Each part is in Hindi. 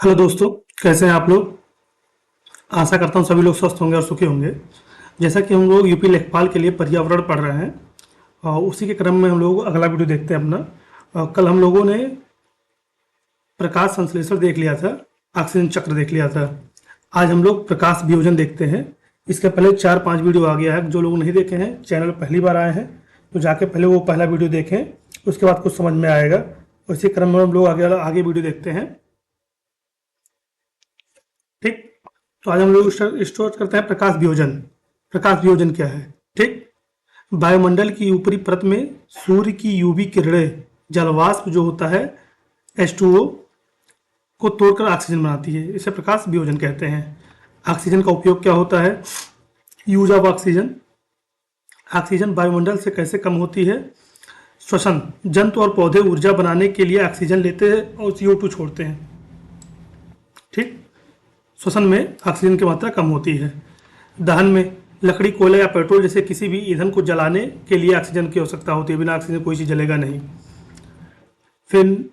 हेलो दोस्तों, कैसे हैं आप लोग। आशा करता हूँ सभी लोग स्वस्थ होंगे और सुखी होंगे। जैसा कि हम लोग यूपी लेखपाल के लिए पर्यावरण पढ़ रहे हैं और उसी के क्रम में हम लोग अगला वीडियो देखते हैं अपना। कल हम लोगों ने प्रकाश संश्लेषण देख लिया था, ऑक्सीजन चक्र देख लिया था। आज हम लोग प्रकाश वियोजन देखते हैं। इसके पहले 4-5 वीडियो आ गया है। जो लोग नहीं देखे हैं, चैनल पहली बार आए हैं तो जाके पहले वो पहला वीडियो देखें, उसके बाद कुछ समझ में आएगा। उसी क्रम में हम लोग आगे वीडियो देखते हैं। ठीक, तो आज हम लोग स्टार्ट करते हैं प्रकाश वियोजन। प्रकाश वियोजन क्या है? ठीक, वायुमंडल की ऊपरी परत में सूर्य की यूवी किरणें जलवाष्प जो होता है H2O को तोड़कर ऑक्सीजन बनाती है। इसे प्रकाश वियोजन कहते हैं। ऑक्सीजन का उपयोग क्या होता है? Use of oxygen. ऑक्सीजन वायुमंडल से कैसे कम होती है? श्वसन। जंतु और पौधे ऊर्जा बनाने के लिए ऑक्सीजन लेते हैं और CO2 छोड़ते हैं। ठीक, श्वसन में ऑक्सीजन की मात्रा कम होती है। दहन में लकड़ी, कोयला या पेट्रोल जैसे किसी भी ईंधन को जलाने के लिए ऑक्सीजन की आवश्यकता होती है। बिना ऑक्सीजन कोई चीज़ जलेगा नहीं। फिर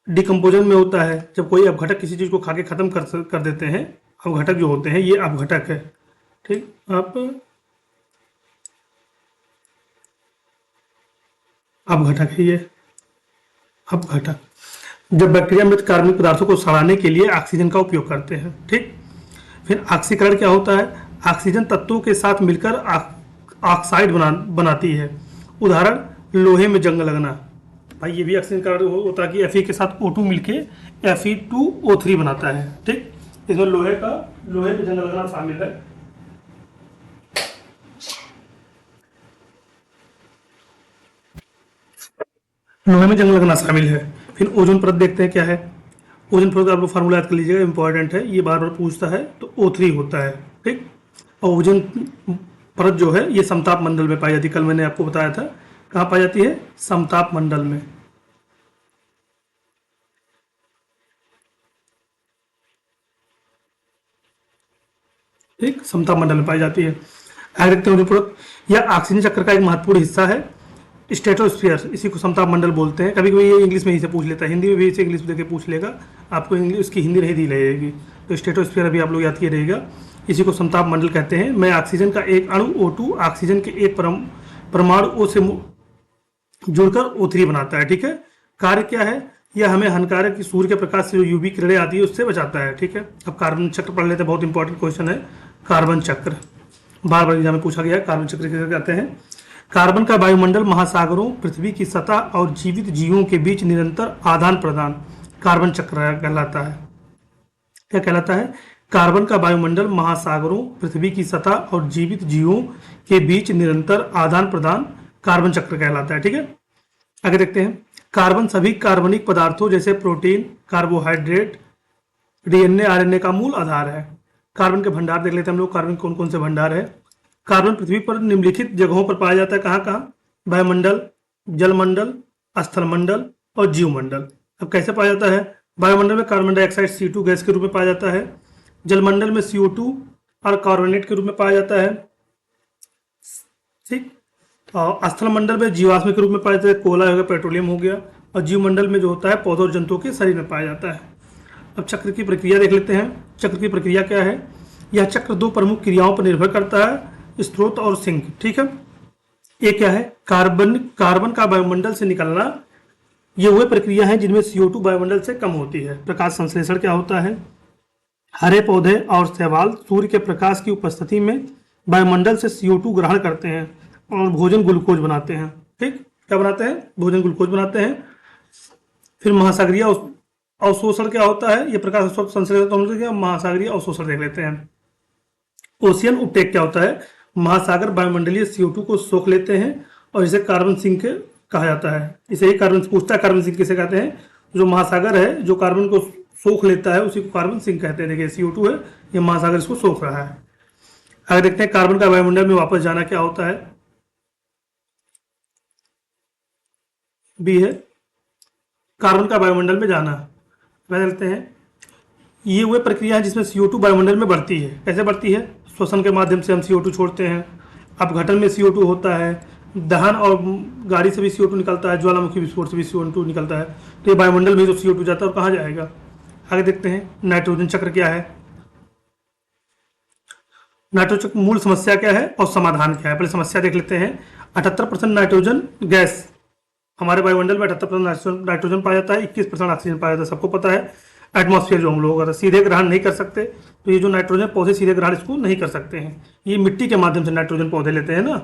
डिकम्पोजन में होता है जब कोई अपघटक किसी चीज़ को खा के ख़त्म कर देते हैं। अपघटक जो होते हैं ये अपघटक है। ठीक, अपघटक है ये अपघटक। जब बैक्टीरिया मृत कार्बनिक पदार्थों को सड़ाने के लिए ऑक्सीजन का उपयोग करते हैं। ठीक, फिर ऑक्सीकरण क्या होता है? ऑक्सीजन तत्वों के साथ मिलकर ऑक्साइड बनाती है। उदाहरण, लोहे में जंग लगना। भाई ये भी ऑक्सीजन कारण होता है कि Fe के साथ O2 मिलके Fe2O3 बनाता है। ठीक, इसमें लोहे में जंग लगना शामिल है। लोहे में जंग लगना शामिल है। फिर ओजोन परत देखते हैं क्या है। ओजोन परत का आप लोग फार्मूला याद कर लीजिएगा, इंपॉर्टेंट है, ये बार बार पूछता है। तो O3 होता है। ठीक, और ओजोन परत जो है ये समताप मंडल में पाई जाती है। कल मैंने आपको बताया था कहाँ पाई जाती है, समताप मंडल में। ठीक, समताप मंडल में पाई जाती है। आगे देखते हैं ओजोन परत, यह ऑक्सीजन चक्र का एक महत्वपूर्ण हिस्सा है। स्ट्रेटोस्फीयर, इसी को समताप मंडल बोलते हैं। कभी कभी ये इंग्लिश में ही से पूछ लेता है, हिंदी में भी इसे इंग्लिश में देके पूछ लेगा। आपको इंग्लिश उसकी हिंदी नहीं दी रहेगी। तो स्ट्रेटोस्फीयर अभी आप लोग याद किए रहेगा। इसी को समताप मंडल कहते हैं। मैं ऑक्सीजन का एक अणु O2 ऑक्सीजन के एक परमाणु O से जुड़कर O3 बनाता है। ठीक है, कार्य क्या है? यह हमें हानिकारक सूर्य के प्रकाश से जो यूवी किरणें आती है उससे बचाता है। ठीक है, अब कार्बन चक्र पढ़ लेते हैं, बहुत इंपॉर्टेंट क्वेश्चन है कार्बन चक्र। बार बार एग्जाम में पूछा गया है कार्बन चक्र किसे कहते हैं। कार्बन का वायुमंडल, महासागरों, पृथ्वी की सतह और जीवित जीवों के बीच निरंतर आदान प्रदान कार्बन चक्र कहलाता है। क्या कहलाता है? कार्बन का वायुमंडल, महासागरों, पृथ्वी की सतह और जीवित जीवों के बीच निरंतर आदान प्रदान कार्बन चक्र कहलाता है। ठीक है, आगे देखते हैं। कार्बन सभी कार्बनिक पदार्थों जैसे प्रोटीन, कार्बोहाइड्रेट, DNA, RNA का मूल आधार है। कार्बन के भंडार देख लेते हैं हम लोग। कार्बन कौन कौन से भंडार है? कार्बन पृथ्वी पर निम्नलिखित जगहों पर पाया जाता है। कहाँ कहाँ? वायुमंडल, जलमंडल, स्थलमंडल और जीवमंडल। अब कैसे पाया जाता है? वायुमंडल में कार्बन डाइऑक्साइड C2 गैस के रूप में पाया जाता है। जलमंडल में CO2 और कार्बोनेट के रूप में पाया जाता है। ठीक, और स्थलमंडल में जीवाश्म के रूप में पाया जाता है, कोयला हो गया, पेट्रोलियम हो गया। और जीवमंडल में जो होता है पौधों और जंतुओं के शरीर में पाया जाता है। अब चक्र की प्रक्रिया देख लेते हैं। चक्र की प्रक्रिया क्या है? यह चक्र दो प्रमुख क्रियाओं पर निर्भर करता है, स्रोत और सिंक। ठीक है, ये क्या है? कार्बन का वायुमंडल से निकलना। ये वह प्रक्रिया है जिनमें CO2 वायुमंडल से कम होती है। प्रकाश संश्लेषण क्या होता है? हरे पौधे और शैवाल सूर्य के प्रकाश की उपस्थिति में वायुमंडल से CO2 ग्रहण करते हैं और भोजन ग्लूकोज बनाते हैं। ठीक, क्या बनाते हैं? भोजन ग्लूकोज बनाते हैं। फिर महासागरीय अवशोषण क्या होता है? ये प्रकाश संश्लेषण। महासागरीय अवशोषण देख लेते हैं। ओशियन उपटेक क्या होता है? महासागर वायुमंडलीय CO2 को सोख लेते हैं और इसे कार्बन सिंक कहा जाता है। इसे ही कार्बन पूछता है, कार्बन सिंक किसे कहते हैं? जो महासागर है जो कार्बन को सोख लेता है उसी को कार्बन सिंक कहते हैं। देखिए CO2 है, ये महासागर इसको सोख रहा है। आगे देखते हैं कार्बन का वायुमंडल में वापस जाना क्या होता है। बी है कार्बन का वायुमंडल में जाना। वह देखते हैं, ये वह प्रक्रिया है जिसमें CO2 वायुमंडल में बढ़ती है। कैसे बढ़ती है? श्वसन के माध्यम से हम CO2 छोड़ते हैं। अपघटन में CO2 होता है। दहन और गाड़ी से भी CO2 निकलता है। ज्वालामुखी विस्फोट से भी CO2 निकलता है। तो ये वायुमंडल में जो CO2 जाता है और कहाँ जाएगा? आगे देखते हैं नाइट्रोजन चक्र क्या है। नाइट्रोजन चक्र मूल समस्या क्या है और समाधान क्या है। पहले समस्या देख लेते हैं। 78% नाइट्रोजन गैस, हमारे वायुमंडल में 78% नाइट्रोजन पाया जाता है, 21% ऑक्सीजन पाया जाता है, सबको पता है। एटमॉस्फेयर जो हम लोग सीधे ग्रहण नहीं कर सकते, तो ये जो नाइट्रोजन पौधे सीधे ग्रहण इसको नहीं कर सकते हैं, ये मिट्टी के माध्यम से नाइट्रोजन पौधे लेते हैं ना।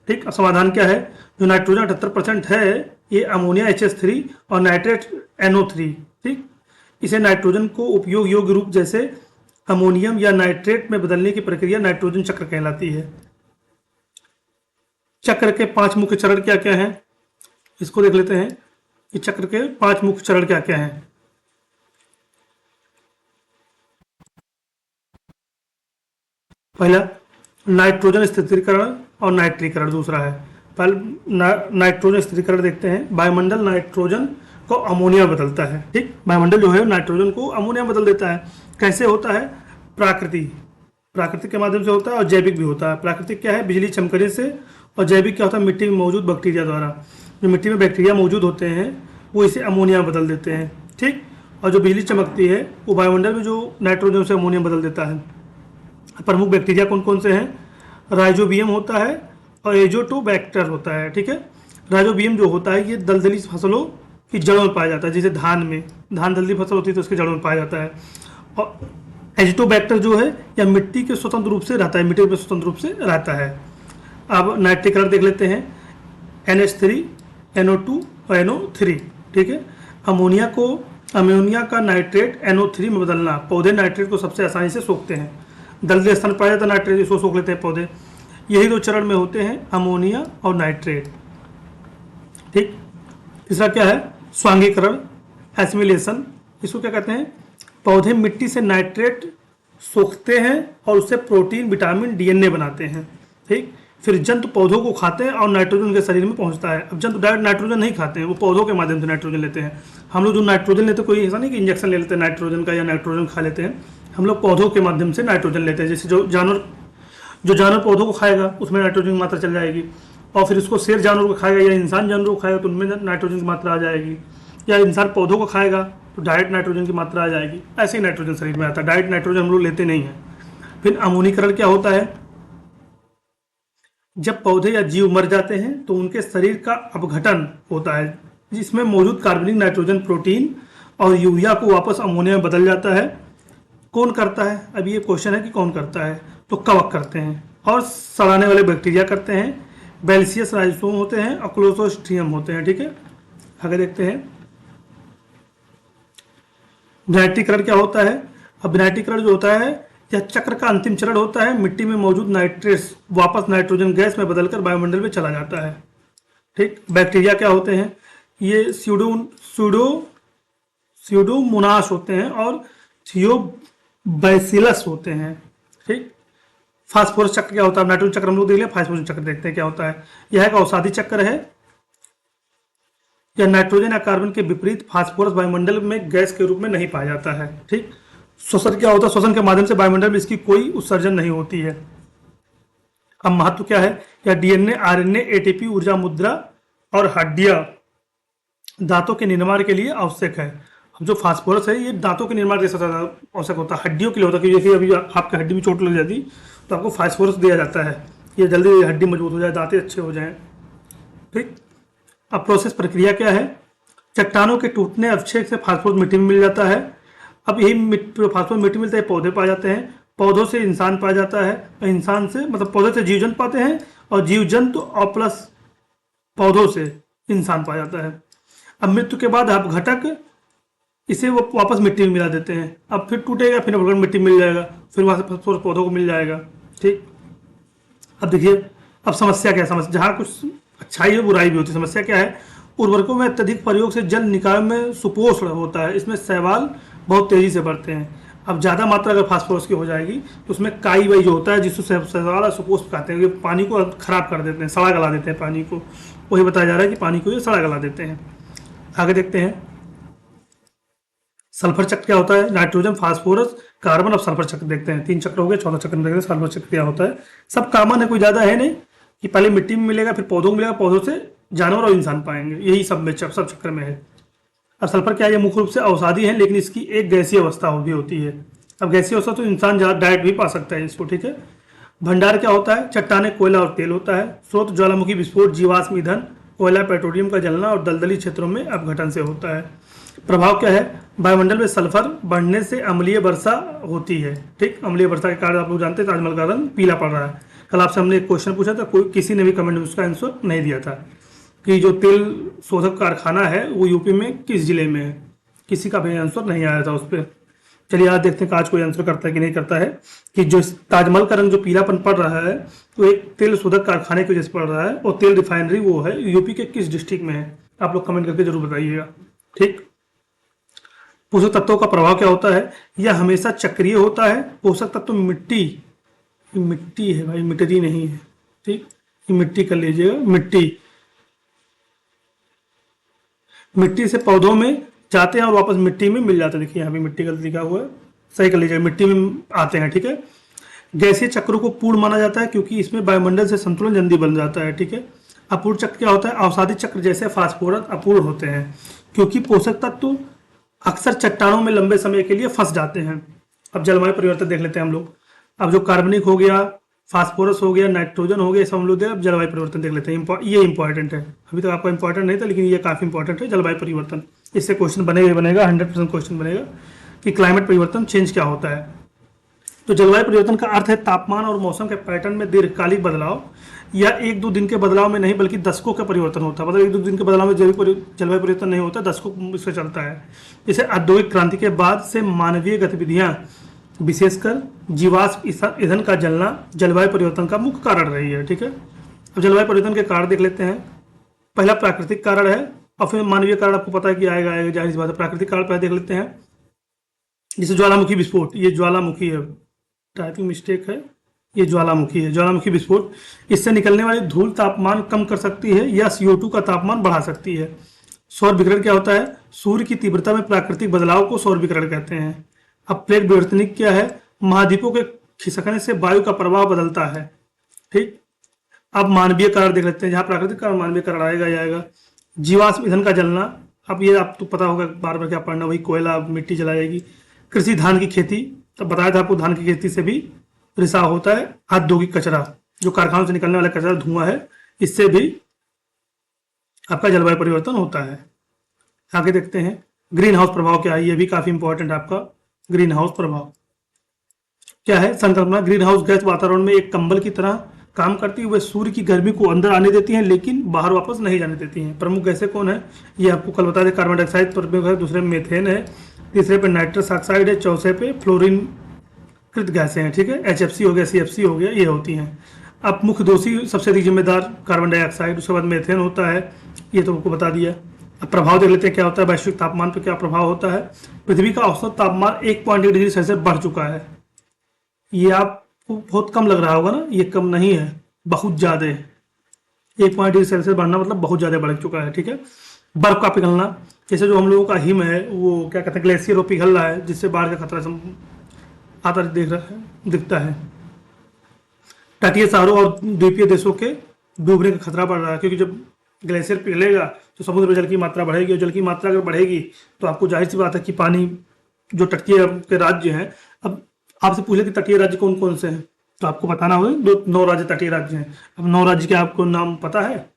ठीक, अब समाधान क्या है। जो नाइट्रोजन 78% है, ये अमोनिया HH3 और नाइट्रेट NO3। ठीक, इसे नाइट्रोजन को उपयोग योग्य रूप जैसे अमोनियम या नाइट्रेट में बदलने की प्रक्रिया नाइट्रोजन चक्र कहलाती है। चक्र के 5 मुख्य चरण क्या क्या हैं, इसको देख लेते हैं कि चक्र के 5 मुख्य चरण क्या क्या हैं। पहला नाइट्रोजन स्थिरीकरण और नाइट्रीकरण, दूसरा है पहले नाइट्रोजन स्थिरीकरण देखते हैं। वायुमंडल नाइट्रोजन को अमोनिया बदलता है। ठीक, वायुमंडल जो है नाइट्रोजन को अमोनिया बदल देता है। कैसे होता है, प्राकृतिक के माध्यम से होता है और जैविक भी होता है। प्राकृतिक क्या है, बिजली चमकने से, और जैविक क्या होता है, मिट्टी में मौजूद बैक्टीरिया द्वारा। जो मिट्टी में बैक्टीरिया मौजूद होते हैं वो इसे अमोनिया बदल देते हैं। ठीक, और जो बिजली चमकती है वो वायुमंडल में जो नाइट्रोजन से अमोनिया बदल देता है। प्रमुख बैक्टीरिया कौन कौन से हैं, राइजोबियम होता है और एजोटोबैक्टर होता है। ठीक है, राइजोबियम जो होता है ये दलदली फसलों की जड़ों में पाया जाता है, जैसे धान दलदली फसल होती है तो उसकी जड़ों में पाया जाता है। और एजोटोबैक्टर जो है या मिट्टी के स्वतंत्र रूप से रहता है, मिट्टी में स्वतंत्र रूप से रहता है। अब नाइट्रीकरण देख लेते हैं, NH3 NO2 और NO3। ठीक है, अमोनिया का नाइट्रेट NO3 में बदलना, पौधे नाइट्रेट को सबसे आसानी से सोखते हैं। दलदली स्थान पाया जाता है नाइट्रेट, इसको सोख लेते हैं पौधे। यही 2 चरण में होते हैं, अमोनिया और नाइट्रेट। ठीक, तीसरा क्या है, स्वांगीकरण एसिमिलेशन, इसको क्या कहते हैं, पौधे मिट्टी से नाइट्रेट सोखते हैं और उससे प्रोटीन विटामिन DNA बनाते हैं। ठीक, फिर जंतु पौधों को खाते हैं और नाइट्रोजन उनके शरीर में पहुंचता है। अब जंतु डायरेक्ट नाइट्रोजन नहीं खाते हैं, वो पौधों के माध्यम से नाइट्रोजन लेते हैं। हम लोग जो नाइट्रोजन लेते हैं, कोई ऐसा नहीं कि इंजेक्शन ले लेते हैं नाइट्रोजन का या नाइट्रोजन खा लेते हैं, हम लोग पौधों के माध्यम से नाइट्रोजन लेते हैं। जैसे जो जानवर पौधों को खाएगा उसमें नाइट्रोजन की मात्रा चल जाएगी, और फिर उसको शेर जानवर को खाएगा या इंसान जानवर को खाएगा तो उनमें नाइट्रोजन की मात्रा आ जाएगी, या इंसान पौधों को खाएगा तो डायरेक्ट नाइट्रोजन की मात्रा आ जाएगी। ऐसे ही नाइट्रोजन शरीर में आता है, डायरेक्ट नाइट्रोजन हम लोग लेते नहीं हैं। फिर अमोनीकरण क्या होता है, जब पौधे या जीव मर जाते हैं तो उनके शरीर का अपघटन होता है, जिसमें मौजूद कार्बनिक नाइट्रोजन प्रोटीन और यूरिया को वापस अमोनिया में बदल जाता है। कौन करता है, अब ये क्वेश्चन है कि कौन करता है, तो कवक करते हैं और सड़ाने वाले बैक्टीरिया करते हैं। बैलिसियस राइजोसोम होते हैं और क्लोस्ट्रिडियम होते हैं। ठीक है, आगे देखते हैं विनाइट्रीकरण क्या होता है। अब विनाइट्रीकरण जो होता है यह चक्र का अंतिम चरण होता है। मिट्टी में मौजूद नाइट्रेट्स वापस नाइट्रोजन गैस में बदलकर वायुमंडल में चला जाता है। ठीक, बैक्टीरिया क्या होते हैं, ये स्यूडोमोनास होते हैं और थियोबैसिलस होते हैं। ठीक, फास्फोरस चक्र क्या होता है, नाइट्रोजन चक्र हम लोग देख लिया, फास्फोरस चक्र देखते हैं क्या होता है। यह एक औषधि चक्र है। यह नाइट्रोजन या कार्बन के विपरीत फास्फोरस वायुमंडल में गैस के रूप में नहीं पाया जाता है। ठीक, श्वसन क्या होता है, श्वसन के माध्यम से वायुमंडल में इसकी कोई उत्सर्जन नहीं होती है। अब महत्व क्या है, या DNA RNA ATP ऊर्जा मुद्रा और हड्डियां दांतों के निर्माण के लिए आवश्यक है। अब जो फास्फोरस है ये दांतों के निर्माण के लिए सबसे ज़्यादा आवश्यक होता है, हड्डियों के लिए होता है, क्योंकि जैसे अभी आपके हड्डी में चोट लग जाती तो आपको फास्फोरस दिया जाता है, ये जल्दी हड्डी मजबूत हो जाए, दांतें अच्छे हो जाएं। ठीक, अब प्रोसेस प्रक्रिया क्या है, चट्टानों के टूटने अवशेष से फास्फोरस मिट्टी में मिल जाता है। अब यही फास्फोरस मिट्टी मिलता है, पौधे पाए जाते हैं, पौधों से इंसान पाया जाता है, और इंसान से मतलब पौधे से जीव जंतु पाते हैं, और जीव जंतु और प्लस पौधों से इंसान पाया जाता है। अब मृत्यु के बाद अपघटक इसे वो वापस मिट्टी में मिला देते हैं। अब फिर टूटेगा, फिर मिट्टी मिल जाएगा, फिर वहाँ से फास्फोरस पौधों को मिल जाएगा। ठीक, अब देखिए अब समस्या क्या है, समस्या जहाँ कुछ अच्छाई है बुराई भी होती है। समस्या क्या है, उर्वरकों में अत्यधिक प्रयोग से जल निकाय में सुपोषण होता है, इसमें शैवाल बहुत तेजी से बढ़ते हैं। अब ज़्यादा मात्रा अगर फास्फोरस की हो जाएगी तो उसमें काई वाई जो होता है, जिसको शैवाल सुपोषण कहते हैं, ये पानी को खराब कर देते हैं, सड़ा गला देते हैं पानी को। वही बताया जा रहा है कि पानी को ये सड़ा गला देते हैं। आगे देखते हैं सल्फर चक्र क्या होता है, नाइट्रोजन फास्फोरस कार्बन और सल्फर चक्र देखते हैं। 3 चक्र हो गए, 14 चक्र में देखते हैं सल्फर चक्र क्या होता है। सब कॉमन है, कोई ज़्यादा है नहीं कि पहले मिट्टी में मिलेगा फिर पौधों को मिलेगा, पौधों से जानवर और इंसान पाएंगे, यही सब में सब चक्र में है। अब सल्फर क्या है, ये मुख्य रूप से औषधि है, लेकिन इसकी एक गैसीय अवस्था भी होती है। अब गैसीय अवस्था तो इंसान डायरेक्ट भी पा सकता है इसको, ठीक है। भंडार क्या होता है, चट्टाने, कोयला और तेल होता है। स्रोत ज्वालामुखी विस्फोट, जीवाश्म ईंधन, कोयला, पेट्रोलियम का जलना और दलदली क्षेत्रों में अपघटन से होता है। प्रभाव क्या है, वायुमंडल में सल्फर बढ़ने से अम्लीय वर्षा होती है, ठीक। अम्लीय वर्षा के कारण आप लोग जानते हैं ताजमहल का रंग पीला पड़ रहा है। कल आपसे हमने एक क्वेश्चन पूछा था, कोई किसी ने भी कमेंट में उसका आंसर नहीं दिया था कि जो तेल शोधक कारखाना है वो यूपी में किस जिले में है, किसी का भी आंसर नहीं आया था उस पर। चलिए आज देखते हैं कि आज कोई आंसर करता है कि नहीं करता है, कि जो ताजमहल का रंग जो पीलापन पड़ रहा है वो एक तेल शोधक कारखाने की वजह से पड़ रहा है, और तेल रिफाइनरी वो है यूपी के किस डिस्ट्रिक्ट में है, आप लोग कमेंट करके जरूर बताइएगा, ठीक। पोषक तत्वों का प्रभाव क्या होता है, यह हमेशा चक्रीय होता है। पोषक तत्व मिट्टी, मिट्टी है भाई, मिट्टी नहीं है, ठीक, ये मिट्टी कर लीजिएगा, मिट्टी, मिट्टी से पौधों में जाते हैं और वापस मिट्टी में मिल जाते हैं। देखिए यहाँ पे मिट्टी का लिखा हुआ है, सही कर लीजिएगा, मिट्टी में आते हैं, ठीक है। गैसीय चक्रों को पूर्ण माना जाता है क्योंकि इसमें वायुमंडल से संतुलन जल्दी बन जाता है, ठीक है। अपूर्ण चक्र क्या होता है, अवसादी चक्र जैसे फास्फोरस अपूर्ण होते हैं क्योंकि पोषक तत्व अक्सर चट्टानों में लंबे समय के लिए फंस जाते हैं। अब जलवायु परिवर्तन देख लेते हैं हम लोग। अब जो कार्बनिक हो गया, फास्फोरस हो गया, नाइट्रोजन हो गया, सब हम लोग अब जलवायु परिवर्तन देख लेते हैं। ये इंपॉर्टेंट है, अभी तक आपका इंपॉर्टेंट नहीं था लेकिन ये काफी इंपॉर्टेंट है, जलवायु परिवर्तन। इससे क्वेश्चन बनेगा 100% क्वेश्चन बनेगा कि क्लाइमेट परिवर्तन चेंज क्या होता है। तो जलवायु परिवर्तन का अर्थ है तापमान और मौसम के पैटर्न में दीर्घकालिक बदलाव, या एक दो दिन के बदलाव में नहीं बल्कि दशकों का परिवर्तन होता है। मतलब एक दो दिन के बदलाव में जलवायु परिवर्तन नहीं होता, दशकों इससे चलता है। जैसे औद्योगिक क्रांति के बाद से मानवीय गतिविधियां, विशेषकर जीवाश्म ईंधन का जलना जलवायु परिवर्तन का मुख्य कारण रही है, ठीक है। अब जलवायु परिवर्तन के कारण देख लेते हैं। पहला प्राकृतिक कारण है और फिर मानवीय कारण आपको पता है कि आएगा जाहिर सी बात है। प्राकृतिक कारण पहले देख लेते हैं, जैसे ज्वालामुखी विस्फोट, ये ज्वालामुखी है, टाइपिंग मिस्टेक है, ये ज्वालामुखी है, ज्वालामुखी विस्फोट। इससे निकलने वाली धूल तापमान कम कर सकती है या CO2 का तापमान बढ़ा सकती है। सौर विकिरण क्या होता है, सूर्य की तीव्रता में प्राकृतिक बदलाव को सौर विकिरण कहते हैं। अब प्लेट विवर्तनिक क्या है, महाद्वीपों के खिसकने से वायु का प्रवाह बदलता है, ठीक। अब मानवीय कारण देख लेते हैं, जहां प्राकृतिक कारण मानवीय कारण आएगा। जीवाश्म ईंधन का जलना, अब ये आपको पता होगा, बार बार क्या पढ़ना, वही कोयला मिट्टी जलाएगी। कृषि, धान की खेती, तब बताया था आपको धान की खेती से भी रिसाव होता है। औद्योगिक कचरा, जो कारखानों से निकलने वाला कचरा, धुआं है, इससे भी आपका जलवायु परिवर्तन होता है। आगे देखते हैं ग्रीन हाउस प्रभाव क्या है, ये भी काफी इंपॉर्टेंट है आपका। ग्रीन हाउस प्रभाव क्या है, संकल्पना, ग्रीन हाउस गैस वातावरण में एक कंबल की तरह काम करती है। वह सूर्य की गर्मी को अंदर आने देती हैं लेकिन बाहर वापस नहीं जाने देती हैं। प्रमुख गैसें कौन है, ये आपको कल बता दें। कार्बन डाइऑक्साइड प्रमुख है, दूसरे में मीथेन है, तीसरे पे नाइट्रस ऑक्साइड है, चौथे पे फ्लोरीन कृत गैसें हैं, ठीक है। HFC हो गया, CFC हो गया, ये होती हैं। अब मुख्य दोषी सबसे अधिक जिम्मेदार कार्बन डाइऑक्साइड, उसके बाद मीथेन होता है, ये तो आपको बता दिया। अब प्रभाव देख लेते हैं क्या होता है, वैश्विक तापमान पर क्या प्रभाव होता है। पृथ्वी का औसत तापमान 1.1 डिग्री सेल्सियस बढ़ चुका है। ये आपको बहुत कम लग रहा होगा ना, ये कम नहीं है, बहुत ज्यादा है। 1.1 डिग्री सेल्सियस बढ़ना मतलब बहुत ज्यादा बढ़ चुका है, ठीक है। बर्फ का पिघलना, जैसे जो हम लोगों का हिम है वो क्या कहते हैं, ग्लेशियर, वो पिघल रहा है, जिससे बाढ़ का खतरा आता दिखता है। तटीय शहरों और द्वीपीय देशों के डूबने का खतरा बढ़ रहा है, क्योंकि जब ग्लेशियर पिघलेगा तो समुद्र में जल की मात्रा बढ़ेगी, और जल की मात्रा अगर बढ़ेगी तो आपको जाहिर सी बात है कि पानी, जो तटीय के राज्य हैं, अब आपसे पूछे कि तटीय राज्य कौन कौन से हैं तो आपको बताना होगा। 9 राज्य तटीय राज्य हैं। अब 9 राज्य के आपको नाम पता है,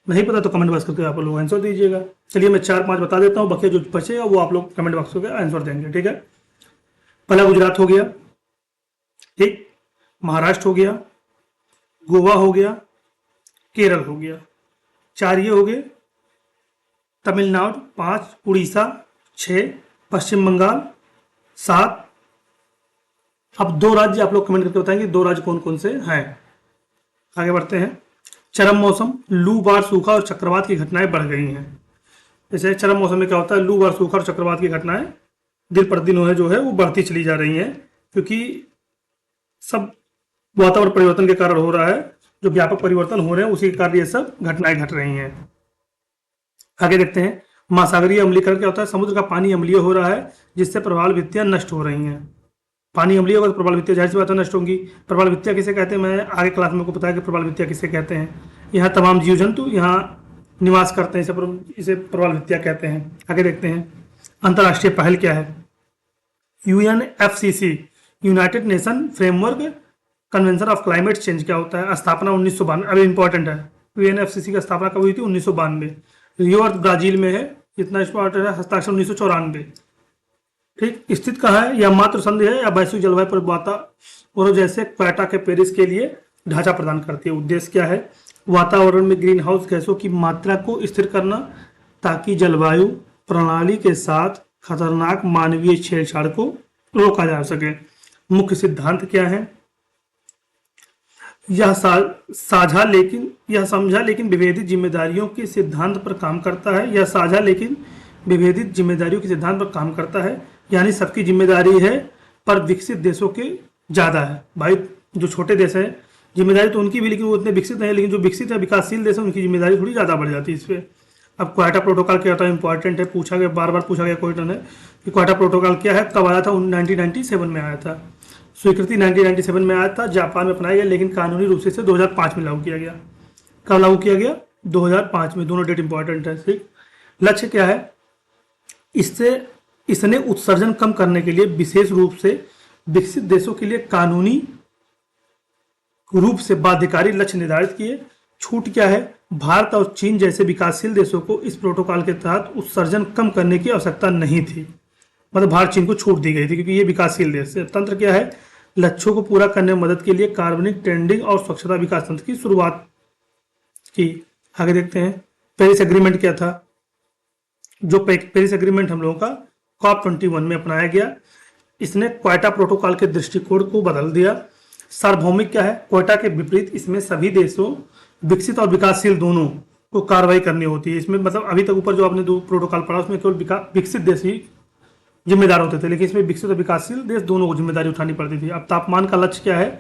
नहीं पता तो कमेंट बॉक्स करके आप लोग आंसर दीजिएगा। चलिए मैं 4-5 बता देता हूँ, बाकी जो बचेगा वो आप लोग कमेंट बॉक्स करके आंसर देंगे, ठीक है। पहला गुजरात हो गया, ठीक, महाराष्ट्र हो गया, गोवा हो गया, केरल हो गया, 4 ये हो गए, तमिलनाडु 5, उड़ीसा 6, पश्चिम बंगाल 7। अब 2 राज्य आप लोग कमेंट करके बताएंगे 2 राज्य कौन कौन से हैं। आगे बढ़ते हैं। चरम मौसम, लू, बाढ़, सूखा और चक्रवात की घटनाएं बढ़ गई हैं। जैसे चरम मौसम में क्या होता है, लू, बाढ़, सूखा और चक्रवात की घटनाएं दिन प्रतिदिन जो है वो बढ़ती चली जा रही हैं, क्योंकि सब वातावरण परिवर्तन के कारण हो रहा है। जो व्यापक परिवर्तन हो रहे हैं उसी के कारण ये सब घटनाएं घट रही हैं। आगे देखते हैं। महासागरीय अम्लीकरण क्या होता है, समुद्र का पानी अम्लीय हो रहा है जिससे प्रवाल भित्तियां नष्ट हो रही हैं। पानी अम्लीय होगा तो प्रवाल भित्तियां जाहिर सी बात है नष्ट होंगी। प्रवाल भित्तियां किसे कहते हैं, मैं आगे क्लास में को बताया कि प्रवाल भित्तियां किसे कहते हैं। यहाँ तमाम जीव जंतु, यहाँ निवास करते हैं, इसे प्रबल भित्तियां कहते हैं। आगे देखते हैं अंतर्राष्ट्रीय पहल क्या है। UNFCCC, United nation framework convention of climate change क्या होता है, स्थापना 1992, अभी इंपॉर्टेंट है। यूएनएफसीसी की स्थापना कब हुई थी, 1992। रियो और ब्राजील में है, इतना इंपॉर्टेंट है। हस्ताक्षर 1994। ठीक, स्थित कहाँ है, यह मात्र संधि है या वैश्विक जलवायु परिवर्तन जैसे क्वेटा के पेरिस के लिए ढांचा प्रदान करती है। उद्देश्य क्या है, वातावरण में ग्रीन हाउस गैसों की मात्रा को स्थिर करना ताकि जलवायु प्रणाली के साथ खतरनाक मानवीय छेड़छाड़ को रोका जा सके। मुख्य सिद्धांत क्या है, यह साझा लेकिन विभेदित जिम्मेदारियों के सिद्धांत पर काम करता है। यह साझा लेकिन विभेदित जिम्मेदारियों के सिद्धांत पर काम करता है, यानी सबकी जिम्मेदारी है पर विकसित देशों के ज्यादा है। भाई जो छोटे देश हैं जिम्मेदारी तो उनकी भी, लेकिन वो उतने विकसित नहीं, लेकिन जो विकसित है विकासशील देश है उनकी जिम्मेदारी थोड़ी ज्यादा बढ़ जाती है इस पर। अब क्वेटा प्रोटोकॉल क्या होता है, इंपॉर्टेंट है, पूछा गया, बार बार पूछा गया क्वेश्चन है कि क्वेटा प्रोटोकॉल क्या है, कब आया था, 1997 में आया था। स्वीकृति 1997 में आया था, जापान में अपनाया गया, लेकिन कानूनी रूप से इसे 2005 में लागू किया गया। कब लागू किया गया, 2005 में। दोनों डेट इंपॉर्टेंट है। ठीक, लक्ष्य क्या है, इसने उत्सर्जन कम करने के लिए विशेष रूप से विकसित देशों के लिए कानूनी रूप से बाध्यकारी लक्ष्य निर्धारित किए। छूट क्या है, भारत और चीन जैसे विकासशील देशों को इस प्रोटोकॉल के तहत उत्सर्जन कम करने की आवश्यकता नहीं थी, मतलब भारत चीन को छूट दी गई थी क्योंकि ये विकासशील देश है। तंत्र क्या है, लक्ष्यों को पूरा करने में मदद के लिए कार्बनिक ट्रेंडिंग और स्वच्छता विकास तंत्र की शुरुआत की। आगे देखते हैं पेरिस एग्रीमेंट क्या था। जो पेरिस एग्रीमेंट हम लोगों का COP21 में अपनाया गया, इसने क्वेटा प्रोटोकॉल के दृष्टिकोण को बदल दिया। सार्वभौमिक क्या है, क्वेटा के विपरीत इसमें सभी देशों विकसित और विकासशील दोनों को कार्रवाई करनी होती है। इसमें मतलब अभी तक ऊपर जो आपने दो प्रोटोकॉल पढ़ा उसमें केवल विकसित देश ही जिम्मेदार होते थे, लेकिन इसमें विकसित और विकासशील देश दोनों को जिम्मेदारी उठानी पड़ती थी। अब तापमान का लक्ष्य क्या है,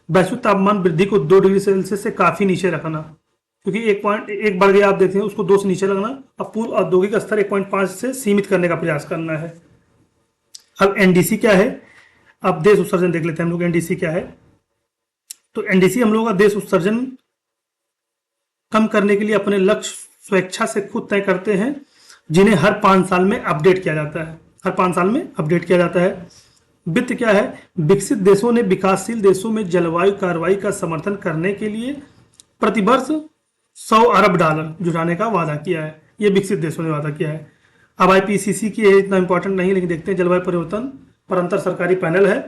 वैश्विक तापमान वृद्धि को 2 डिग्री सेल्सियस से काफी नीचे रखना, क्योंकि 1 बढ़ गया आप देखते हैं उसको 2 से नीचे रखना। अब पूर्व औद्योगिक स्तर 1.5 से सीमित करने का प्रयास करना है। अब एनडीसी क्या है, अब देश उत्सर्जन देख लेते हैं हम लोग। एनडीसी क्या है, तो एनडीसी हम लोगों का देश उत्सर्जन कम करने के लिए अपने लक्ष्य स्वेच्छा से खुद तय करते हैं, जिन्हें हर 5 साल में अपडेट किया जाता है। हर 5 साल में अपडेट किया जाता है। वित्त क्या है, विकसित देशों ने विकासशील देशों में जलवायु कार्रवाई का समर्थन करने के लिए प्रतिवर्ष $100 अरब जुटाने का वादा किया है। ये विकसित देशों ने वादा किया है। अब आईपीसीसी की है, इतना इंपॉर्टेंट नहीं, लेकिन देखते हैं जलवायु परिवर्तन पर अंतर सरकारी पैनल है।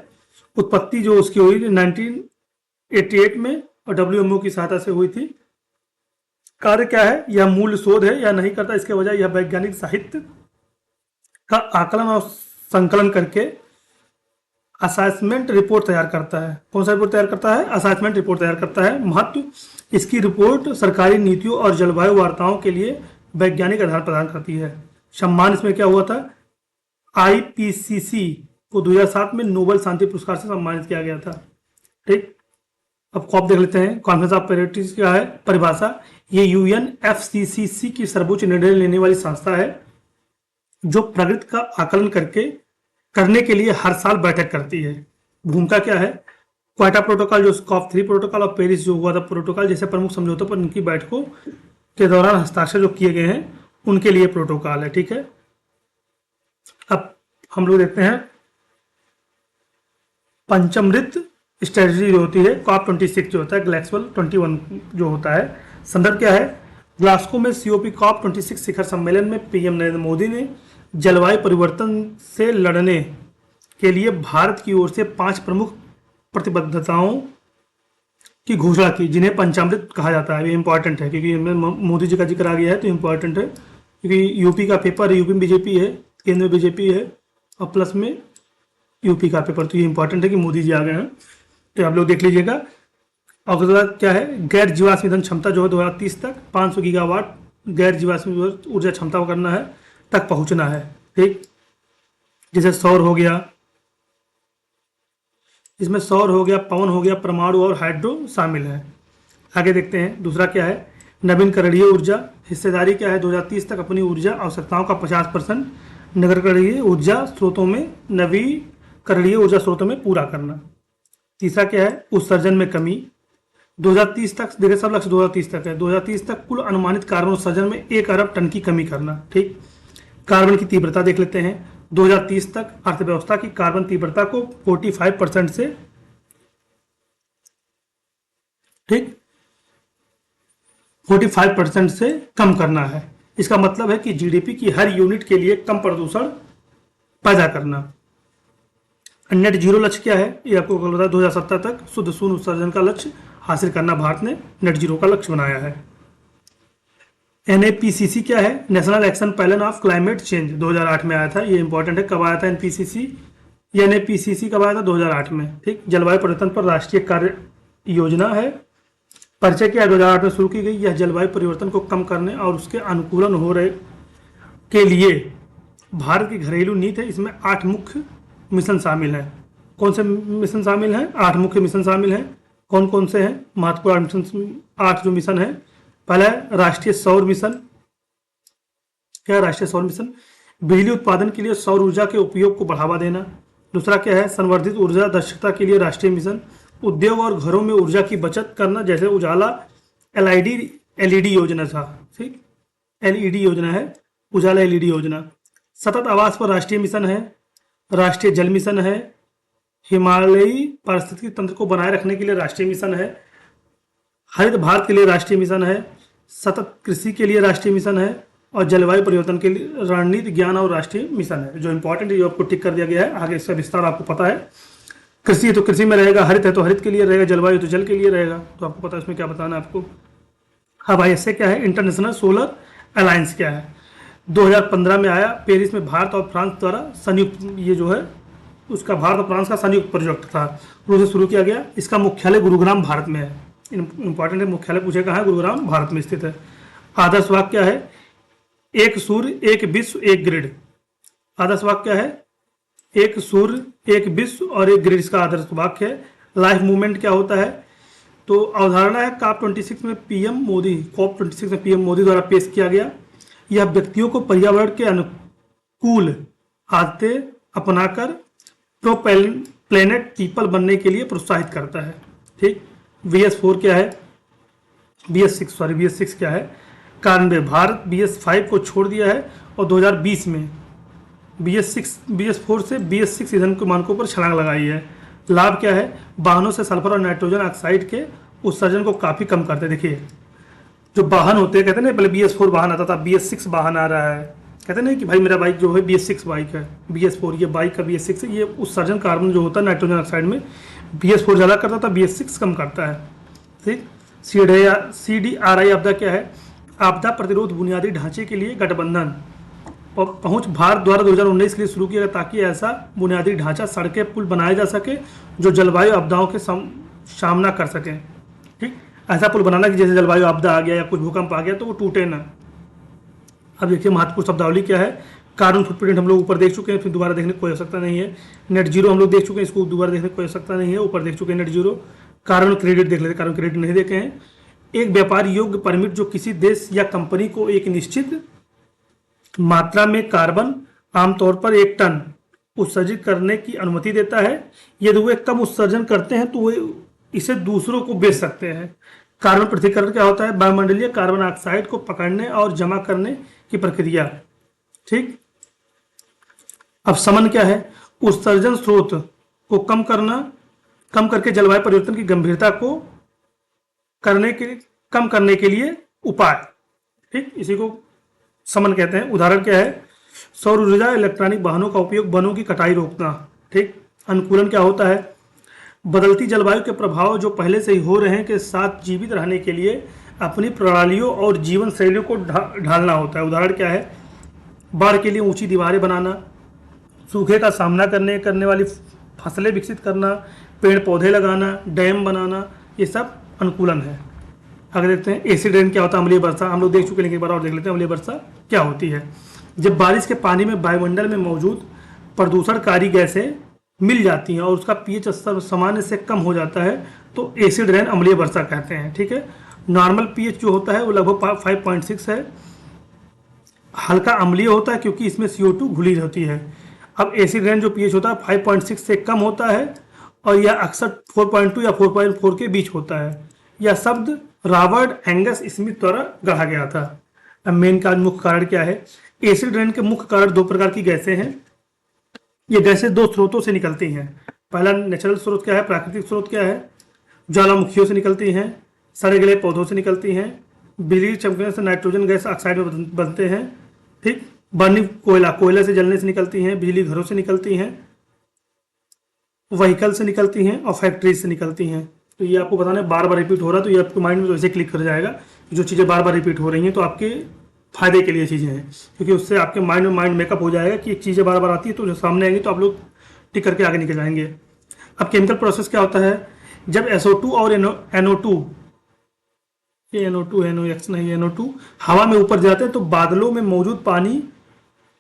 उत्पत्ति जो उसकी हुई 1988 में और WMO की सहायता से हुई थी। कार्य क्या है, यह मूल शोध है या नहीं करता, इसके वजह यह वैज्ञानिक साहित्य का आकलन और संकलन करके असेसमेंट रिपोर्ट तैयार करता है। कौन सा रिपोर्ट तैयार करता है, असेसमेंट रिपोर्ट तैयार करता है। महत्व, इसकी रिपोर्ट सरकारी नीतियों और जलवायु वार्ताओं के लिए वैज्ञानिक आधार प्रदान करती है। सम्मान इसमें क्या हुआ था, आईपीसीसी को 2007 में नोबेल शांति पुरस्कार से सम्मानित किया गया था। ठीक, अब कॉप देख लेते हैं। कॉन्फ्रेंस ऑफ पार्टीज क्या है, परिभाषा, ये यूएनएफसीसीसी की सर्वोच्च निर्णय लेने वाली संस्था है जो प्रगति का आकलन करने के लिए हर साल बैठक करती है। भूमिका क्या है, क्वेटा प्रोटोकॉल जो COP3 प्रोटोकॉल और पेरिस जो हुआ था प्रोटोकॉल जैसे प्रमुख समझौतों पर इनकी बैठकों के दौरान हस्ताक्षर जो किए गए हैं उनके लिए प्रोटोकॉल है। ठीक है, अब हम लोग देखते हैं पंचमृत स्ट्रेटजी जो होती है, COP26 जो होता है, ग्लैक्सोल 21 जो होता है। संदर्भ क्या है, ग्लासगो में COP26 शिखर सम्मेलन में पीएम नरेंद्र मोदी ने जलवायु परिवर्तन से लड़ने के लिए भारत की ओर से 5 प्रमुख प्रतिबद्धताओं की घोषणा की, जिन्हें पंचामृत कहा जाता है। ये इंपॉर्टेंट है क्योंकि इनमें मोदी जी का जिक्र आ गया है, तो इंपॉर्टेंट है क्योंकि यूपी का पेपर है, यूपी में बीजेपी है, केंद्र में बीजेपी है और प्लस में यूपी का पेपर, तो ये इंपॉर्टेंट है कि मोदी जी आ गए हैं, तो आप लोग देख लीजिएगा। और क्या है, गैर जीवाश्म ईंधन क्षमता जो है 2030 तक 500 गीगावाट गैर जीवाश्म ऊर्जा क्षमता को करना है, तक पहुंचना है। ठीक, जैसे सौर हो गया, इसमें सौर हो गया, पवन हो गया, परमाणु और हाइड्रो शामिल है। आगे देखते हैं दूसरा क्या है, नवीकरणीय ऊर्जा हिस्सेदारी क्या है, 2030 तक अपनी ऊर्जा आवश्यकताओं का 50% नवीकरणीय ऊर्जा स्रोतों में पूरा करना। तीसरा क्या है, उत्सर्जन में कमी, 2030 तक, देखिए सब लक्ष्य 2030 तक है। 2030 तक कुल अनुमानित कार्बन उत्सर्जन में 1 अरब टन की कमी करना। ठीक, कार्बन की तीव्रता देख लेते हैं। 2030 तक अर्थव्यवस्था की कार्बन तीव्रता को 45% से, ठीक, 45% से कम करना है। इसका मतलब है कि जीडीपी की हर यूनिट के लिए कम प्रदूषण पैदा करना। नेट जीरो लक्ष्य क्या है, ये आपको कल बताया। 2070 तक शुद्ध शून्य उत्सर्जन का लक्ष्य हासिल करना भारत ने नेट जीरो का लक्ष्य बनाया है। एनएपीसीसी क्या है, national action plan of climate change, 2008 में आया था। ये इंपॉर्टेंट है, कब आया था एनपीसीसी, ये एनएपीसीसी कब आया था, 2008 में। ठीक, जलवायु परिवर्तन पर राष्ट्रीय कार्य योजना है। परिचय क्या है, 2008 में शुरू की गई। यह जलवायु परिवर्तन को कम करने और उसके अनुकूलन हो रहे के लिए भारत की घरेलू नीति है। इसमें 8 मुख्य मिशन शामिल हैं। कौन से मिशन शामिल हैं, 8 मुख्य मिशन शामिल हैं। कौन कौन से हैं महत्वपूर्ण मिशन, 8 जो मिशन है। पहला है राष्ट्रीय सौर मिशन। क्या राष्ट्रीय सौर मिशन, बिजली उत्पादन के लिए सौर ऊर्जा के उपयोग को बढ़ावा देना। दूसरा क्या है, संवर्धित ऊर्जा दक्षता के लिए राष्ट्रीय मिशन। उद्योग और घरों में ऊर्जा की बचत करना, जैसे उजाला एलईडी योजना था। ठीक, एलईडी योजना है उजाला एलईडी योजना। सतत आवास पर राष्ट्रीय मिशन है। राष्ट्रीय जल मिशन है। हिमालयी पारिस्थितिकी तंत्र को बनाए रखने के लिए राष्ट्रीय मिशन है। हरित भारत के लिए राष्ट्रीय मिशन है। सतत कृषि के लिए राष्ट्रीय मिशन है। और जलवायु परिवर्तन के लिए रणनीति ज्ञान और राष्ट्रीय मिशन है। जो इंपॉर्टेंट है, जो आपको टिक कर दिया गया है। आगे इसका विस्तार आपको पता है। कृषि है तो कृषि में रहेगा, हरित है तो हरित के लिए रहेगा, जलवायु तो जल के लिए रहेगा। तो आपको पता है इसमें क्या बताना है आपको। अब ISA क्या है, इंटरनेशनल सोलर अलायंस क्या है, 2015 में आया। पेरिस में भारत और फ्रांस द्वारा संयुक्त, ये जो है उसका भारत और फ्रांस का संयुक्त प्रोजेक्ट था, उसे शुरू किया गया। इसका मुख्यालय गुरुग्राम भारत में है। इंपॉर्टेंट है, मुख्यालय पूछे कहाँ है, गुरुग्राम भारत में स्थित है। आदर्श वाक्य क्या है, एक सूर्य एक विश्व एक ग्रिड। आदर्श वाक्य क्या है, एक सूर्य एक विश्व और एक ग्रिड, इसका आदर्श वाक्य है। लाइफ मूवमेंट क्या होता है, तो अवधारणा है COP 26 में पीएम मोदी द्वारा पेश किया गया। यह व्यक्तियों को पर्यावरण के अनुकूल आदतें अपनाकर प्रो प्लेनेट पीपल बनने के लिए प्रोत्साहित करता है। ठीक, BS4 क्या है, BS6 क्या है, कार्बन। भारत BS5 को छोड़ दिया है और 2020 में BS4 से BS6 ईंधन के मानकों पर छलांग लगाई है। लाभ क्या है, वाहनों से सल्फर और नाइट्रोजन ऑक्साइड के उत्सर्जन को काफ़ी कम करते हैं। देखिए जो वाहन होते हैं, कहते हैं ना पहले BS4 वाहन आता था, BS6 वाहन आ रहा है। कहते नहीं कि भाई मेरा बाइक जो है BS6 बाइक है, BS4 ये बाइक का BS6 है। ये उत्सर्जन कार्बन जो होता है नाइट्रोजन ऑक्साइड में BS4 ज़्यादा करता था, BS6 कम करता है। ठीक, CDRI आपदा क्या है, आपदा प्रतिरोध बुनियादी ढांचे के लिए गठबंधन और पहुंच भारत द्वारा 2019 के लिए शुरू किया गया, ताकि ऐसा बुनियादी ढांचा, सड़कें, पुल बनाए जा सके जो जलवायु आपदाओं के सामना कर सकें। ठीक, ऐसा पुल बनाना कि जैसे जलवायु आपदा आ गया या कुछ भूकंप आ गया तो वो टूटे ना। अब देखिए महत्वपूर्ण शब्दावली क्या है, कार्बन फुटप्रिंट हम लोग ऊपर देख चुके हैं, फिर दोबारा देखने की कोई आवश्यकता नहीं है। नेट जीरो हम लोग देख चुके हैं, इसको दोबारा देखने की कोई आवश्यकता नहीं है, ऊपर देख चुके हैं नेट जीरो। कार्बन क्रेडिट देख लेते, कार्बन क्रेडिट नहीं देखे हैं। एक व्यापार योग्य परमिट जो किसी देश या कंपनी को एक निश्चित मात्रा में कार्बन, आमतौर पर 1 टन उत्सर्जित करने की अनुमति देता है। यदि वे कम उत्सर्जन करते हैं तो वे इसे दूसरों को बेच सकते हैं। कार्बन पृथक्करण क्या होता है, वायुमंडलीय कार्बन ऑक्साइड को पकड़ने और जमा करने की प्रक्रिया। ठीक, अब समन क्या है, उत्सर्जन स्रोत को कम करके जलवायु परिवर्तन की गंभीरता को कम करने के लिए उपाय। ठीक, इसी को समन कहते हैं। उदाहरण क्या है, सौर ऊर्जा, इलेक्ट्रॉनिक वाहनों का उपयोग, वनों की कटाई रोकना। ठीक, अनुकूलन क्या होता है, बदलती जलवायु के प्रभाव जो पहले से ही हो रहे हैं के साथ जीवित रहने के लिए अपनी प्रणालियों और जीवन शैलियों को ढालना होता है। उदाहरण क्या है, बाढ़ के लिए ऊंची दीवारें बनाना, सूखे का सामना करने वाली फसलें विकसित करना, पेड़ पौधे लगाना, डैम बनाना, ये सब अनुकूलन है। आगे देखते हैं एसिड रेन क्या होता है, अम्लीय वर्षा हम लोग देख चुके हैं, लेकिन एक बार और देख लेते हैं अम्लीय वर्षा क्या होती है। जब बारिश के पानी में वायुमंडल में मौजूद प्रदूषणकारी गैसें मिल जाती हैं और उसका pH स्तर सामान्य से कम हो जाता है तो एसिड रेन अम्लीय वर्षा कहते हैं। ठीक है, नॉर्मल pH जो होता है वो लगभग 5.6 है। हल्का अम्लीय होता है क्योंकि इसमें CO2 घुली होती है। अब एसिड रेन जो pH होता है 5.6 से कम होता है और यह अक्सर 4.2 या 4.4 के बीच होता है। यह शब्द रॉबर्ट एंगस स्मिथ द्वारा गढ़ा गया था। अब मेन का मुख्य कारण क्या है? एसिड रेन के मुख्य कारण दो प्रकार की गैसें हैं। ये गैसें दो स्रोतों से निकलती हैं। पहला नेचुरल स्रोत क्या है, प्राकृतिक स्रोत क्या है? ज्वालामुखियों से निकलती हैं, सड़े गले पौधों से निकलती हैं, बिजली चमकने से नाइट्रोजन गैस ऑक्साइड में बनते हैं। ठीक, बर्निंग कोयला, कोयला से जलने से निकलती हैं, बिजली घरों से निकलती हैं, व्हीकल से निकलती हैं और फैक्ट्रीज से निकलती हैं। तो ये आपको बताना है, बार बार रिपीट हो रहा है तो ये आपके माइंड में तो ऐसे क्लिक कर जाएगा। जो चीज़ें बार बार रिपीट हो रही हैं तो आपके फायदे के लिए चीज़ें हैं, क्योंकि उससे आपके माइंड मेकअप हो जाएगा कि चीज़ें बार बार आती है तो जो सामने आएंगी तो आप लोग टिक करके आगे निकल जाएंगे। अब केमिकल प्रोसेस क्या होता है? जब SO2 और NO2, ये NO2 NOx नहीं, NO2 हवा में ऊपर जाते हैं तो बादलों में मौजूद पानी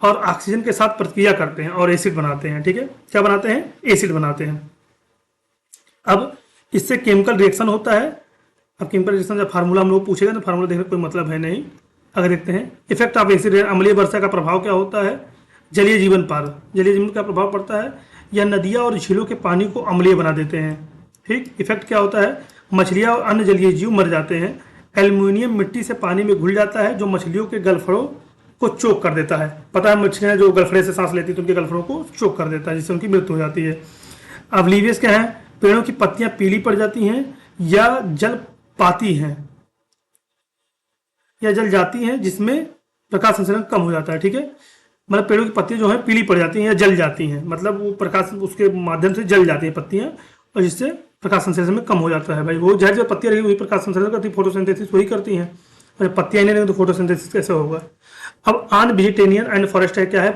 और ऑक्सीजन के साथ प्रतिक्रिया करते हैं और एसिड बनाते हैं। ठीक है, क्या बनाते हैं? एसिड बनाते हैं। अब इससे केमिकल रिएक्शन होता है। अब केमिकल रिएक्शन जब फार्मूला हम लोग पूछेगा तो फार्मूला देखने का कोई मतलब है नहीं। अगर देखते हैं इफेक्ट ऑफ एसिड रेन, अम्लीय वर्षा का प्रभाव क्या होता है? जलीय जीवन पर, जलीय जीवन का प्रभाव पड़ता है। यह नदियाँ और झीलों के पानी को अम्लीय बना देते हैं। ठीक, इफेक्ट क्या होता है? मछलियाँ और अन्य जलीय जीव मर जाते हैं। एल्यूमिनियम मिट्टी से पानी में घुल जाता है जो मछलियों के गलफड़ों को चोक कर देता है। पता है, मछलियाँ जो गलफड़े से सांस लेती है तो उनके गलफड़ों को चोक कर देता है, जिससे उनकी मृत्यु हो जाती है। अब लीवियस क्या है? पेड़ों की पत्तियां पीली पड़ जाती हैं या जल पाती हैं या जल जाती हैं, जिसमें प्रकाश संश्लेषण कम हो जाता है। ठीक है, मतलब पेड़ों की पत्तियां जो है पीली पड़ जाती हैं या जल जाती हैं, मतलब वो प्रकाश उसके माध्यम से जल जाती हैं पत्तियां, और जिससे प्रकाश संश्लेषण में कम हो जाता है। भाई वो जहर जो पत्तियां रही वही प्रकाश संश्लेषण करती, फोटोसिंथेसिस वही करती हैं, और जब पत्तियां नहीं रहेंगी तो फोटोसिंथेसिस कैसे होगा? अब आन वेजिटेरियन एंड फॉरेस्ट है क्या है?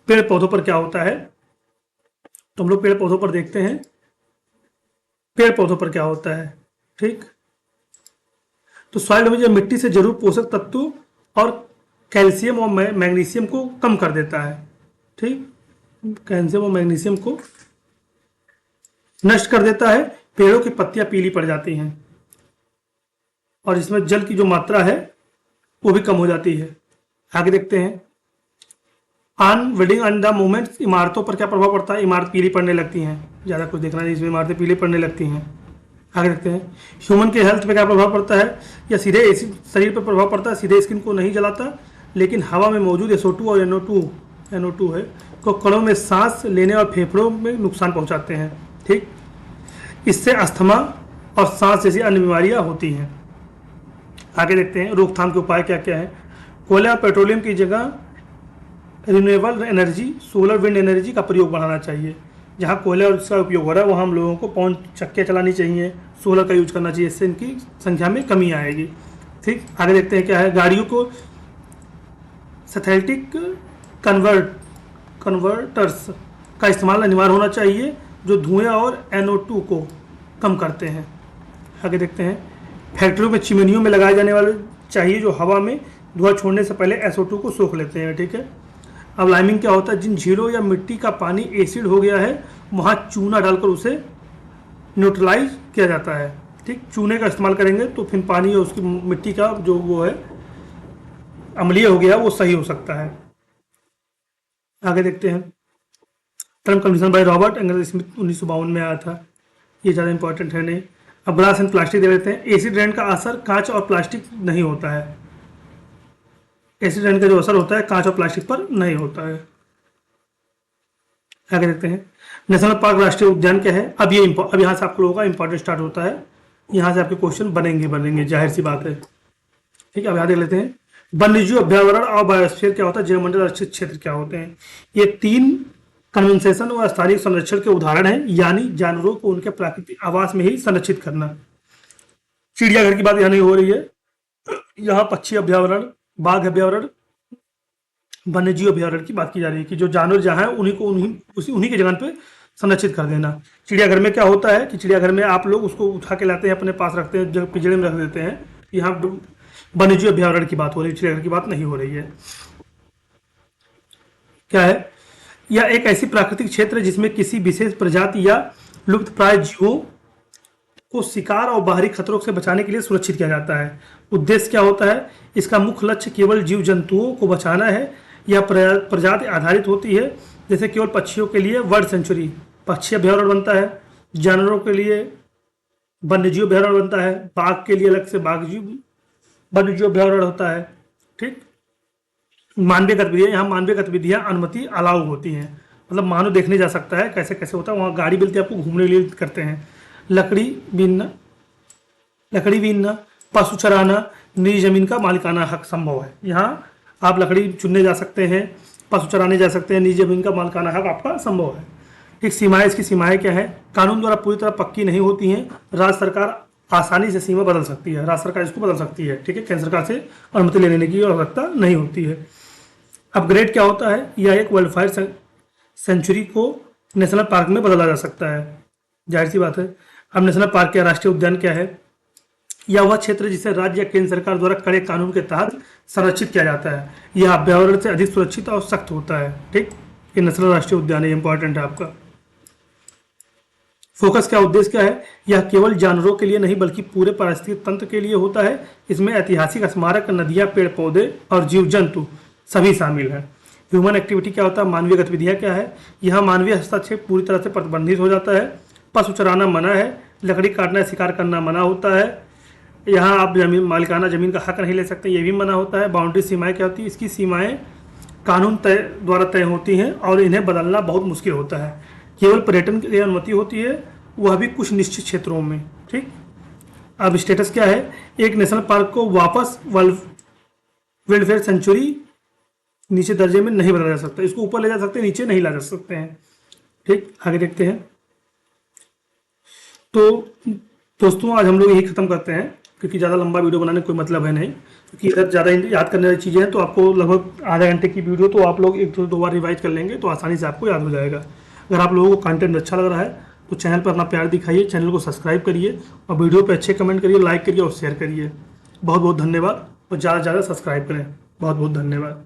पेड़ पौधों पर क्या होता है? तो हम लोग पेड़ पौधों पर देखते हैं पेड़ पौधों पर क्या होता है। ठीक, तो सॉइल में जो मिट्टी से जरूर पोषक तत्व और कैल्शियम और मैग्नीशियम को कम कर देता है। ठीक, कैल्शियम और मैग्नीशियम को नष्ट कर देता है। पेड़ों की पत्तियां पीली पड़ जाती हैं और इसमें जल की जो मात्रा है वो भी कम हो जाती है। आगे देखते हैं on building and the movements, इमारतों पर क्या प्रभाव पड़ता है? इमारत पीली पड़ने लगती हैं, ज़्यादा कुछ देखना नहीं, इसमें इमारतें पीली पड़ने लगती हैं। आगे देखते हैं ह्यूमन के हेल्थ पे क्या प्रभाव पड़ता है? या सीधे एसिड शरीर पर प्रभाव पड़ता है, सीधे स्किन को नहीं जलाता, लेकिन हवा में मौजूद SO2 और NO2 है को कणों में सांस लेने और फेफड़ों में नुकसान पहुंचाते हैं। ठीक, इससे अस्थमा और सांस जैसी अन्य बीमारियां होती हैं। आगे देखते हैं रोकथाम के उपाय क्या क्या है। कोयला और पेट्रोलियम की जगह renewable energy, solar wind energy का प्रयोग बढ़ाना चाहिए। जहाँ कोयला और इसका उपयोग हो रहा है वहाँ हम लोगों को पवन चक्कियाँ चलानी चाहिए, सोलर का यूज करना चाहिए, इससे इनकी संख्या में कमी आएगी। ठीक, आगे देखते हैं क्या है। गाड़ियों को सिंथेटिक कन्वर्टर्स का इस्तेमाल अनिवार्य होना चाहिए जो धुएं और NO2 को कम करते हैं। आगे देखते हैं फैक्ट्रियों में चिमनियों में लगाए जाने वाले चाहिए जो हवा में धुआं छोड़ने से पहले SO2 को सोख लेते हैं। ठीक है, अब लाइमिंग क्या होता है? जिन झीलों या मिट्टी का पानी एसिड हो गया है वहाँ चूना डालकर उसे न्यूट्रलाइज किया जाता है। ठीक, चूने का इस्तेमाल करेंगे तो फिर पानी और उसकी मिट्टी का जो वो है अम्लीय हो गया वो सही हो सकता है। आगे देखते हैं term convention by Robert Angus Smith 1952 में आया था, ये ज़्यादा इंपॉर्टेंट है नहीं। अब ग्लास एंड प्लास्टिक दे देते हैं। एसिड रेन का असर कांच और प्लास्टिक नहीं होता है। एसिड रेन का जो असर होता है कांच और प्लास्टिक पर नहीं होता है। आगे देखते हैं नेशनल पार्क, राष्ट्रीय उद्यान क्या है? अब यहाँ से आप लोगों का इंपॉर्टेंट स्टार्ट होता है, यहाँ से आपके क्वेश्चन बनेंगे, जाहिर सी बात है। ठीक है, अब यहाँ देख लेते हैं वन्यजीव अभ्यावरण और बायोस्फीयर क्या होता है, जैवमंडल आरक्षित क्षेत्र क्या होते हैं। ये तीन कन्वेंसेशन और स्थानीय संरक्षण के उदाहरण हैं, यानी जानवरों को उनके प्राकृतिक आवास में ही संरक्षित करना। चिड़ियाघर की बात यहाँ नहीं हो रही है, यहाँ पक्षी अभ्यावरण, बाघ अभ्यावरण, वन्यजीव अभ्यावरण की बात की जा रही है कि जो जानवर जहाँ है उन्हीं को उन्हीं के जगह पे संरक्षित कर देना। चिड़ियाघर में क्या होता है कि चिड़ियाघर में आप लोग उसको उठा के लाते हैं, अपने पास रखते हैं, जब पिंजरे में रख देते हैं। यहाँ वन्यजीव अभ्यावरण की बात हो रही है, चिड़ियाघर की बात नहीं हो रही है। क्या है? यह एक ऐसी प्राकृतिक क्षेत्र है जिसमें किसी विशेष प्रजाति या लुप्तप्राय जीवों को शिकार और बाहरी खतरों से बचाने के लिए सुरक्षित किया जाता है। उद्देश्य क्या होता है? इसका मुख्य लक्ष्य केवल जीव जंतुओं को बचाना है। यह प्रजाति आधारित होती है, जैसे केवल पक्षियों के लिए बर्ड सेंचुरी, पक्षी अभ्यारण्य बनता है, जानवरों के लिए वन्यजीव अभयारण्य बनता है, बाघ के लिए अलग से बाघ जीव वन्यजीव अभयारण्य होता है। ठीक। मानवीय गतिविधियाँ, यहाँ मानवीय गतिविधियाँ अनुमति अलाउ होती हैं, मतलब मानव देखने जा सकता है कैसे कैसे होता है, वहाँ गाड़ी मिलती है आपको घूमने के लिए करते हैं। लकड़ी बीनना, लकड़ी बीनना, पशु चराना, निजी जमीन का मालिकाना हक संभव है। यहाँ आप लकड़ी चुनने जा सकते हैं, पशु चराने जा सकते हैं, निजी जमीन का मालिकाना हक आपका संभव है। ठीक। सीमाएं, इसकी सीमाएं क्या है? कानून द्वारा पूरी तरह पक्की नहीं होती हैं, राज्य सरकार आसानी से सीमा बदल सकती है, राज्य सरकार इसको बदल सकती है। ठीक है, केंद्र सरकार से अनुमति लेने की आवश्यकता नहीं होती है। अपग्रेड क्या होता है? यह एक वाइल्ड फायर सेंचुरी को नेशनल पार्क में बदला जा सकता है, जाहिर सी बात है। अब नेशनल पार्क या राष्ट्रीय उद्यान क्या है? यह वह क्षेत्र जिसे राज्य या केंद्र सरकार द्वारा कड़े कानून के तहत संरक्षित किया जाता है। यह अभ्यावरण से अधिक सुरक्षित और सख्त होता है। ठीक। ये नेशनल राष्ट्रीय उद्यान है, इंपॉर्टेंट है आपका। फोकस क्या, उद्देश्य क्या है? यह केवल जानवरों के लिए नहीं बल्कि पूरे पारिस्थितिक तंत्र के लिए होता है। इसमें ऐतिहासिक स्मारक, नदियाँ, पेड़ पौधे और जीव जंतु सभी शामिल हैं। ह्यूमन एक्टिविटी क्या होता है? मानवीय गतिविधियाँ क्या है? यहाँ मानवीय हस्तक्षेप पूरी तरह से प्रतिबंधित हो जाता है। पशु चराना मना है, लकड़ी काटना, शिकार करना मना होता है। यहाँ आप जमीन मालिकाना जमीन का हक नहीं ले सकते, ये भी मना होता है। बाउंड्री सीमाएं क्या होती है? इसकी सीमाएं कानून द्वारा तय होती हैं और इन्हें बदलना बहुत मुश्किल होता है। केवल पर्यटन के लिए अनुमति होती है, वह भी कुछ निश्चित क्षेत्रों में। ठीक। अब स्टेटस क्या है? एक नेशनल पार्क को वापस वेलफेयर सेंचुरी नीचे दर्जे में नहीं बदला जा सकता, इसको ऊपर ले जा सकते हैं, नीचे नहीं ला जा सकते हैं। ठीक। आगे देखते हैं। तो दोस्तों, आज हम लोग यही खत्म करते हैं, क्योंकि ज़्यादा लंबा वीडियो बनाने कोई मतलब है नहीं, क्योंकि इधर ज़्यादा याद करने वाली चीज़ें हैं। तो आपको लगभग आधा घंटे की वीडियो तो आप लोग एक दो बार रिवाइज कर लेंगे तो आसानी से आपको याद हो जाएगा। अगर आप लोगों को कंटेंट अच्छा लग रहा है तो चैनल पर अपना प्यार दिखाइए, चैनल को सब्सक्राइब करिए और वीडियो पे अच्छे कमेंट करिए, लाइक करिए और शेयर करिए। बहुत बहुत धन्यवाद, और ज़्यादा से ज़्यादा सब्सक्राइब करें। बहुत बहुत धन्यवाद।